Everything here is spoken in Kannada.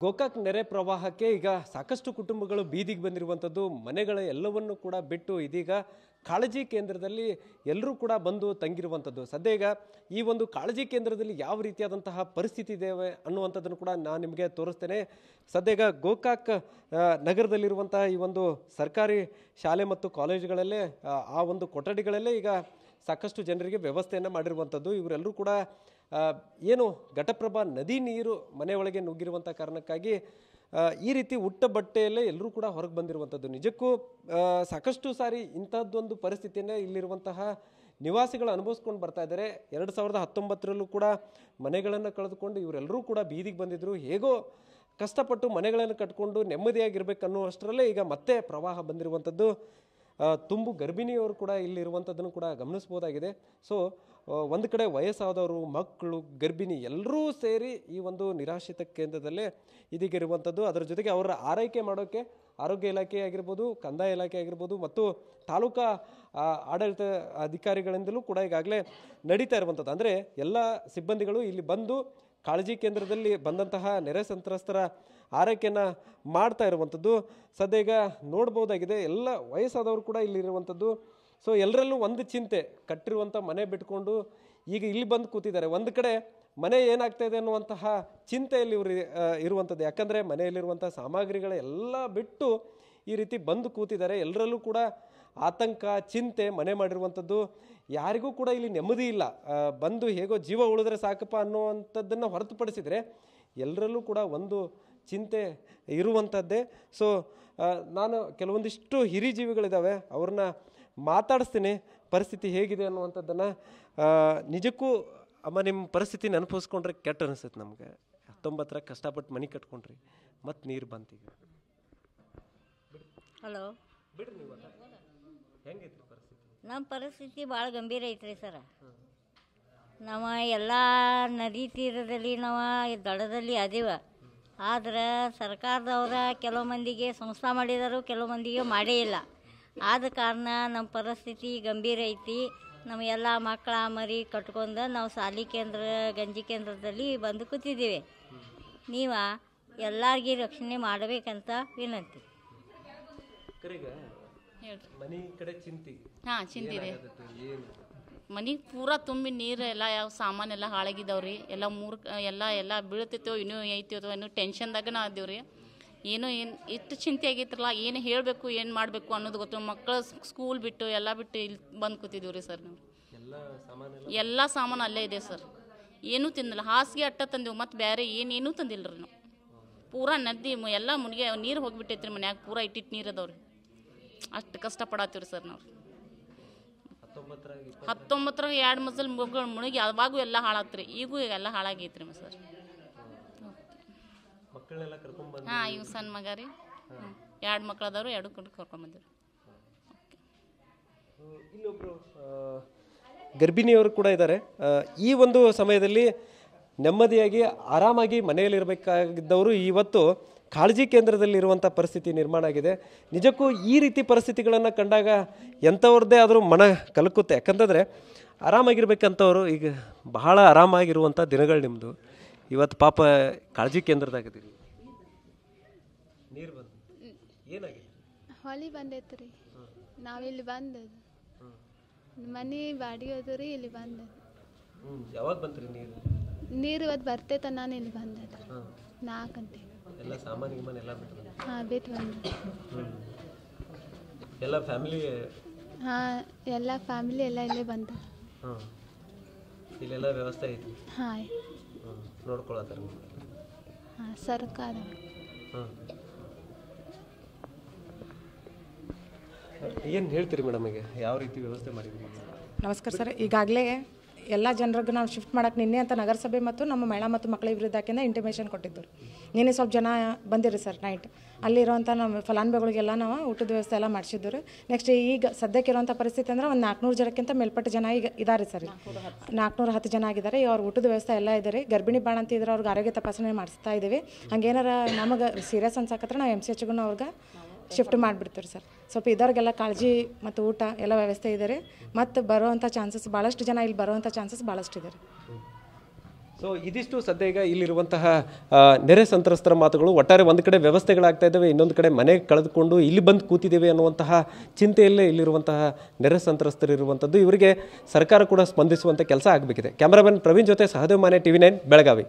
ಗೋಕಾಕ್ ನೆರೆ ಪ್ರವಾಹಕ್ಕೆ ಈಗ ಸಾಕಷ್ಟು ಕುಟುಂಬಗಳು ಬೀದಿಗೆ ಬಂದಿರುವಂಥದ್ದು. ಮನೆಗಳ ಎಲ್ಲವನ್ನು ಕೂಡ ಬಿಟ್ಟು ಇದೀಗ ಕಾಳಜಿ ಕೇಂದ್ರದಲ್ಲಿ ಎಲ್ಲರೂ ಕೂಡ ಬಂದು ತಂಗಿರುವಂಥದ್ದು. ಸದ್ಯ ಈಗ ಈ ಒಂದು ಕಾಳಜಿ ಕೇಂದ್ರದಲ್ಲಿ ಯಾವ ರೀತಿಯಾದಂತಹ ಪರಿಸ್ಥಿತಿ ಇದೆ ಅನ್ನುವಂಥದ್ದನ್ನು ಕೂಡ ನಾನು ನಿಮಗೆ ತೋರಿಸ್ತೇನೆ. ಸದ್ಯ ಈಗ ಗೋಕಾಕ್ ನಗರದಲ್ಲಿರುವಂತಹ ಈ ಒಂದು ಸರ್ಕಾರಿ ಶಾಲೆ ಮತ್ತು ಕಾಲೇಜುಗಳಲ್ಲೇ ಆ ಒಂದು ಕೊಠಡಿಗಳಲ್ಲೇ ಈಗ ಸಾಕಷ್ಟು ಜನರಿಗೆ ವ್ಯವಸ್ಥೆಯನ್ನು ಮಾಡಿರುವಂಥದ್ದು. ಇವರೆಲ್ಲರೂ ಕೂಡ ಏನು ಘಟಪ್ರಭಾ ನದಿ ನೀರು ಮನೆಯೊಳಗೆ ನುಗ್ಗಿರುವಂಥ ಕಾರಣಕ್ಕಾಗಿ ಈ ರೀತಿ ಉಟ್ಟ ಬಟ್ಟೆಯಲ್ಲೇ ಎಲ್ಲರೂ ಕೂಡ ಹೊರಗೆ ಬಂದಿರುವಂಥದ್ದು. ನಿಜಕ್ಕೂ ಸಾಕಷ್ಟು ಸಾರಿ ಇಂಥದ್ದೊಂದು ಪರಿಸ್ಥಿತಿಯನ್ನೇ ಇಲ್ಲಿರುವಂತಹ ನಿವಾಸಿಗಳು ಅನುಭವಿಸ್ಕೊಂಡು ಬರ್ತಾ ಇದ್ದಾರೆ. 2019ರಲ್ಲೂ ಕೂಡ ಮನೆಗಳನ್ನು ಕಳೆದುಕೊಂಡು ಇವರೆಲ್ಲರೂ ಕೂಡ ಬೀದಿಗೆ ಬಂದಿದ್ದರು. ಹೇಗೋ ಕಷ್ಟಪಟ್ಟು ಮನೆಗಳನ್ನು ಕಟ್ಕೊಂಡು ನೆಮ್ಮದಿಯಾಗಿರ್ಬೇಕನ್ನುವಷ್ಟರಲ್ಲೇ ಈಗ ಮತ್ತೆ ಪ್ರವಾಹ ಬಂದಿರುವಂಥದ್ದು. ತುಂಬು ಗರ್ಭಿಣಿಯವರು ಕೂಡ ಇಲ್ಲಿರುವಂಥದ್ದನ್ನು ಕೂಡ ಗಮನಿಸ್ಬೋದಾಗಿದೆ. ಸೊ ಒಂದು ಕಡೆ ವಯಸ್ಸಾದವರು, ಮಕ್ಕಳು, ಗರ್ಭಿಣಿ ಎಲ್ಲರೂ ಸೇರಿ ಈ ಒಂದು ನಿರಾಶ್ರಿತ ಕೇಂದ್ರದಲ್ಲೇ ಇದೀಗ ಇರುವಂಥದ್ದು. ಅದರ ಜೊತೆಗೆ ಅವರ ಆರೈಕೆ ಮಾಡೋಕ್ಕೆ ಆರೋಗ್ಯ ಇಲಾಖೆ ಆಗಿರ್ಬೋದು, ಕಂದಾಯ ಇಲಾಖೆ ಆಗಿರ್ಬೋದು ಮತ್ತು ತಾಲೂಕಾ ಆಡಳಿತ ಅಧಿಕಾರಿಗಳಿಂದಲೂ ಕೂಡ ಈಗಾಗಲೇ ನಡೀತಾ ಇರುವಂಥದ್ದು. ಅಂದರೆ ಎಲ್ಲ ಸಿಬ್ಬಂದಿಗಳು ಇಲ್ಲಿ ಬಂದು ಕಾಳಜಿ ಕೇಂದ್ರದಲ್ಲಿ ಬಂದಂತಹ ನೆರೆ ಸಂತ್ರಸ್ತರ ಆರೈಕೆಯನ್ನು ಮಾಡ್ತಾ ಇರುವಂಥದ್ದು. ಸದ್ಯ ಈಗ ನೋಡ್ಬೋದಾಗಿದೆ, ಎಲ್ಲ ವಯಸ್ಸಾದವರು ಕೂಡ ಇಲ್ಲಿರುವಂಥದ್ದು. ಸೊ ಎಲ್ಲರಲ್ಲೂ ಒಂದು ಚಿಂತೆ, ಕಟ್ಟಿರುವಂಥ ಮನೆ ಬಿಟ್ಕೊಂಡು ಈಗ ಇಲ್ಲಿ ಬಂದು ಕೂತಿದ್ದಾರೆ. ಒಂದು ಕಡೆ ಮನೆ ಏನಾಗ್ತಾ ಇದೆ ಅನ್ನುವಂತಹ ಚಿಂತೆಯಲ್ಲಿ ಇವರು ಇರುವಂಥದ್ದು. ಯಾಕಂದರೆ ಮನೆಯಲ್ಲಿರುವಂಥ ಸಾಮಗ್ರಿಗಳೆಲ್ಲ ಬಿಟ್ಟು ಈ ರೀತಿ ಬಂದು ಕೂತಿದ್ದಾರೆ. ಎಲ್ಲರಲ್ಲೂ ಕೂಡ ಆತಂಕ, ಚಿಂತೆ ಮನೆ ಮಾಡಿರುವಂಥದ್ದು. ಯಾರಿಗೂ ಕೂಡ ಇಲ್ಲಿ ನೆಮ್ಮದಿ ಇಲ್ಲ. ಬಂದು ಹೇಗೋ ಜೀವ ಉಳಿದ್ರೆ ಸಾಕಪ್ಪ ಅನ್ನುವಂಥದ್ದನ್ನು ಹೊರತುಪಡಿಸಿದರೆ ಎಲ್ಲರಲ್ಲೂ ಕೂಡ ಒಂದು ಚಿಂತೆ ಇರುವಂಥದ್ದೇ. ಸೊ ನಾನು ಕೆಲವೊಂದಿಷ್ಟು ಹಿರಿಜೀವಿಗಳಿದ್ದಾವೆ, ಅವ್ರನ್ನ ಮಾತಾಡಿಸ್ತೀನಿ ಪರಿಸ್ಥಿತಿ ಹೇಗಿದೆ ಅನ್ನುವಂಥದ್ದನ್ನು. ನಿಜಕ್ಕೂ ಅಮ್ಮ, ನಿಮ್ಮ ಪರಿಸ್ಥಿತಿ ನೆನಪಿಸ್ಕೊಂಡ್ರೆ ಕೆಟ್ಟ ಅನಿಸುತ್ತೆ ನಮಗೆ. 19ರ ಕಷ್ಟಪಟ್ಟು ಮನೆ ಕಟ್ಕೊಂಡ್ರಿ, ಮತ್ತು ನೀರು ಬಂತೀಗ. ಹಲೋ, ಬಿಡ್ರಿ ನೀವು ಹೆಂಗೈತ್ರಿ ಪರಿಸ್ಥಿತಿ? ನಮ್ಮ ಪರಿಸ್ಥಿತಿ ಭಾಳ ಗಂಭೀರ ಐತ್ರಿ ಸರ. ನಾವು ಎಲ್ಲ ನದಿ ತೀರದಲ್ಲಿ ನಾವು ದಡದಲ್ಲಿ ಅದೇವ. ಆದ್ರೆ ಸರ್ಕಾರದವ್ರ ಕೆಲವು ಮಂದಿಗೆ ಸಂಸ್ಥೆ ಮಾಡಿದರು, ಕೆಲವು ಮಂದಿಗೆ ಮಾಡೇ ಇಲ್ಲ. ಆದ ಕಾರಣ ನಮ್ಮ ಪರಿಸ್ಥಿತಿ ಗಂಭೀರ ಐತಿ. ನಮ್ಮ ಎಲ್ಲ ಮಕ್ಕಳ ಮರಿ ಕಟ್ಕೊಂಡು ನಾವು ಶಾಲಿ ಕೇಂದ್ರ, ಗಂಜಿ ಕೇಂದ್ರದಲ್ಲಿ ಬಂದು ಕೂತಿದ್ದೀವಿ. ನೀವು ಎಲ್ಲರಿಗೂ ರಕ್ಷಣೆ ಮಾಡಬೇಕಂತ ವಿನಂತಿ. ಮನೆ ಕಡೆ ಚಿಂತೆ. ಹಾಂ, ಚಿಂತಿದೆ. ಮನೆಗೆ ಪೂರಾ ತುಂಬಿ ನೀರು ಎಲ್ಲ ಯಾವ ಸಾಮಾನೆಲ್ಲ ಹಾಳಾಗಿದ್ದಾವ್ರಿ. ಎಲ್ಲ ಎಲ್ಲ ಬೀಳ್ತೈತೋ ಇನ್ನೂ ಐತಿವೋ ಇನ್ನೂ ಟೆನ್ಷನ್ದಾಗ ನಾವು ಅದೇವ್ರಿ. ಏನು ಇಷ್ಟು ಚಿಂತೆ ಆಗೈತ್ರಲ್ಲ, ಏನು ಹೇಳಬೇಕು, ಏನು ಮಾಡಬೇಕು ಅನ್ನೋದು ಗೊತ್ತು. ಮಕ್ಕಳು ಸ್ಕೂಲ್ ಬಿಟ್ಟು ಎಲ್ಲ ಬಿಟ್ಟು ಇಲ್ಲಿ ಬಂದು ಕೂತಿದ್ದೀವಿ ರೀ ಸರ್. ನಾವು ಎಲ್ಲ ಸಾಮಾನು ಅಲ್ಲೇ ಇದೆ ಸರ್. ಏನೂ ತಿಂದಿಲ್ಲ, ಹಾಸಿಗೆ ಅಟ್ಟ ತಂದೆವು, ಮತ್ತು ಬೇರೆ ಏನೇನೂ ತಂದಿಲ್ಲ ರೀ ನಾವು. ಪೂರಾ ನದಿ ಎಲ್ಲ ಮುನಿಗೆ ನೀರು ಹೋಗಿಬಿಟ್ಟೈತ್ರಿ. ಮನ್ಯಾಗ ಪೂರಾ ಇಟ್ಟಿಟ್ಟು ನೀರು ಅದಾವ್ರಿ. ಅಷ್ಟು ಕಷ್ಟಪಡತ್ತೀವಿ ಸರ್ ನಾವು. 19ರ 2 ಮಜಲ್ ಮುಳುಗಿ ಅವಾಗೂ ಎಲ್ಲ ಹಾಳಾತ್ರಿ. ಈಗೂ ಎಲ್ಲ ಹಾಳಾಗೈತ್ರಿ ಸರ್. ಹಾಂ, ಇವು ಸಣ್ಣ ಮಗ ರೀ. 2 ಮಕ್ಳು ಅದಾರು, 2 ಕರ್ಕೊಂಬಂದಿರಿ. ಇಲ್ಲೊಬ್ರು ಗರ್ಭಿಣಿಯವರು ಕೂಡ ಇದ್ದಾರೆ. ಈ ಒಂದು ಸಮಯದಲ್ಲಿ ನೆಮ್ಮದಿಯಾಗಿ ಆರಾಮಾಗಿ ಮನೆಯಲ್ಲಿರಬೇಕಾಗಿದ್ದವರು ಇವತ್ತು ಕಾಳಜಿ ಕೇಂದ್ರದಲ್ಲಿರುವಂಥ ಪರಿಸ್ಥಿತಿ ನಿರ್ಮಾಣ ಆಗಿದೆ. ನಿಜಕ್ಕೂ ಈ ರೀತಿ ಪರಿಸ್ಥಿತಿಗಳನ್ನು ಕಂಡಾಗ ಎಂಥವ್ರದ್ದೇ ಆದರೂ ಮನ ಕಲಕುತ್ತೆ. ಯಾಕಂತಂದರೆ ಆರಾಮಾಗಿರ್ಬೇಕಂತವರು ಈಗ ಬಹಳ ಆರಾಮಾಗಿರುವಂಥ ದಿನಗಳು ನಿಮ್ಮದು. ಇವತ್ತು ಪಾಪ ಕಾಳಜಿ ಕೇಂದ್ರದಾಗಿದ್ದೀರಿ. ನೀರು ಬಂದು ಏನಾಗಿದೆ? ಹೊಳಿ ಬಂದೈತ್ರಿ. ನಾವಿಲ್ಲಿ ಬಂದದ್ದು ಮನೆ ಬಾಡಿಗೆ ಹೋದ್ರಿ, ಇಲ್ಲಿ ಬಂದದ್ದು. ಯಾವಾಗ ಬಂತ್ರಿ ನೀರು? ನೀರು ಇವತ್ತು ಬರ್ತೈತ. ನಾನು ಇಲ್ಲಿ ಬಂದದ್ದು 4 ಗಂಟೆ. ಎಲ್ಲ ಸಾಮಾನು ಎಲ್ಲ ಬಿಟ್ಟು? ಹಾಂ, ಬಿಟ್ಟು ಬಂದು. ಎಲ್ಲ ಫ್ಯಾಮಿಲಿ? ಹಾಂ, ಎಲ್ಲ ಫ್ಯಾಮಿಲಿ ಎಲ್ಲ ಇಲ್ಲೇ ಬಂದ. ಹಾಂ, ಇಲ್ಲೆಲ್ಲ ವ್ಯವಸ್ಥೆ ಐತಿ? ಹಾಂ, ನೋಡ್ಕೊಳತ್ತಾರ? ಹಾಂ, ಸರ್ಕಾರ. ಹಾಂ, ಏನು ಹೇಳ್ತೀರಿ ಮೇಡಮ್? ಈಗ ಯಾವ ರೀತಿ ವ್ಯವಸ್ಥೆ ಮಾಡಿದ್ರಿ? ನಮಸ್ಕಾರ ಸರ್. ಈಗಾಗಲೇ ಎಲ್ಲ ಜನರಿಗೆ ನಾವು ಶಿಫ್ಟ್ ಮಾಡೋಕ್ಕೆ ನಿನ್ನೆ ಅಂತ ನಗರಸಭೆ ಮತ್ತು ನಮ್ಮ ಮಹಿಳಾ ಮತ್ತು ಮಕ್ಕಳ ಅಭಿವೃದ್ಧಿಯಿಂದ ಇಂಟಿಮೇಷನ್ ಕೊಟ್ಟಿದ್ದರು. ನಿನ್ನೆ ಸ್ವಲ್ಪ ಜನ ಬಂದಿರಿ ಸರ್ ನೈಟ್. ಅಲ್ಲಿರುವಂಥ ನಮ್ಮ ಫಲಾನುಭವಿಗಳಿಗೆಲ್ಲ ನಾವು ಊಟದ ವ್ಯವಸ್ಥೆ ಎಲ್ಲ ಮಾಡಿಸಿದ್ರು. ನೆಕ್ಸ್ಟ್ ಈಗ ಸದ್ಯಕ್ಕಿರುವಂಥ ಪರಿಸ್ಥಿತಿ ಅಂದರೆ ಒಂದು 400 ಜನಕ್ಕಿಂತ ಮೇಲ್ಪಟ್ಟ ಜನ ಈಗ ಇದ್ದಾರೆ ಸರ್. 410 ಜನ ಆಗಿದ್ದಾರೆ. ಅವ್ರ ಊಟದ ವ್ಯವಸ್ಥೆ ಎಲ್ಲ ಇದೆ ರೀ. ಗರ್ಭಿಣಿ ಬಾಣ ಅಂತ ಇದ್ರೆ ಅವ್ರಿಗೆ ಆರೋಗ್ಯ ತಪಾಸಣೆ ಮಾಡಿಸ್ತಾ ಇದ್ದೀವಿ. ಹಂಗೇನಾರ ನಮಗೆ ಸೀರಿಯಸ್ ಅನ್ಸಕತ್ರ ನಾವು MCHಗೂ ಅವ್ರಿಗೆ ಶಿಫ್ಟ್ ಮಾಡಿಬಿಡ್ತೀವಿ ಸರ್. ಸ್ವಲ್ಪ ಇದ್ದವ್ರಿಗೆಲ್ಲ ಕಾಳಜಿ ಮತ್ತು ಊಟ ಎಲ್ಲ ವ್ಯವಸ್ಥೆ ಇದೆ ರೀ. ಮತ್ತು ಬರುವಂಥ ಚಾನ್ಸಸ್ ಭಾಳಷ್ಟು ಜನ ಇಲ್ಲಿ ಬರುವಂಥ ಚಾನ್ಸಸ್ ಭಾಳಷ್ಟು ಇದೆ ರೀ. ಸೊ ಇದಿಷ್ಟು ಸದ್ಯ ಈಗ ಇಲ್ಲಿರುವಂತಹ ನೆರೆ ಸಂತ್ರಸ್ತರ ಮಾತುಗಳು. ಒಟ್ಟಾರೆ ಒಂದು ಕಡೆ ವ್ಯವಸ್ಥೆಗಳಾಗ್ತಾ ಇದ್ದಾವೆ, ಇನ್ನೊಂದು ಕಡೆ ಮನೆ ಕಳೆದುಕೊಂಡು ಇಲ್ಲಿ ಬಂದು ಕೂತಿದ್ದೇವೆ ಅನ್ನುವಂತಹ ಚಿಂತೆಯಲ್ಲೇ ಇಲ್ಲಿರುವಂತಹ ನೆರೆ ಸಂತ್ರಸ್ತರು ಇರುವಂಥದ್ದು. ಇವರಿಗೆ ಸರ್ಕಾರ ಕೂಡ ಸ್ಪಂದಿಸುವಂಥ ಕೆಲಸ ಆಗಬೇಕಿದೆ. ಕ್ಯಾಮರಾಮನ್ ಪ್ರವೀಣ್ ಜೊತೆ ಸಹದೇವ್ ಮಾನೆ, TV9 ಬೆಳಗಾವಿ.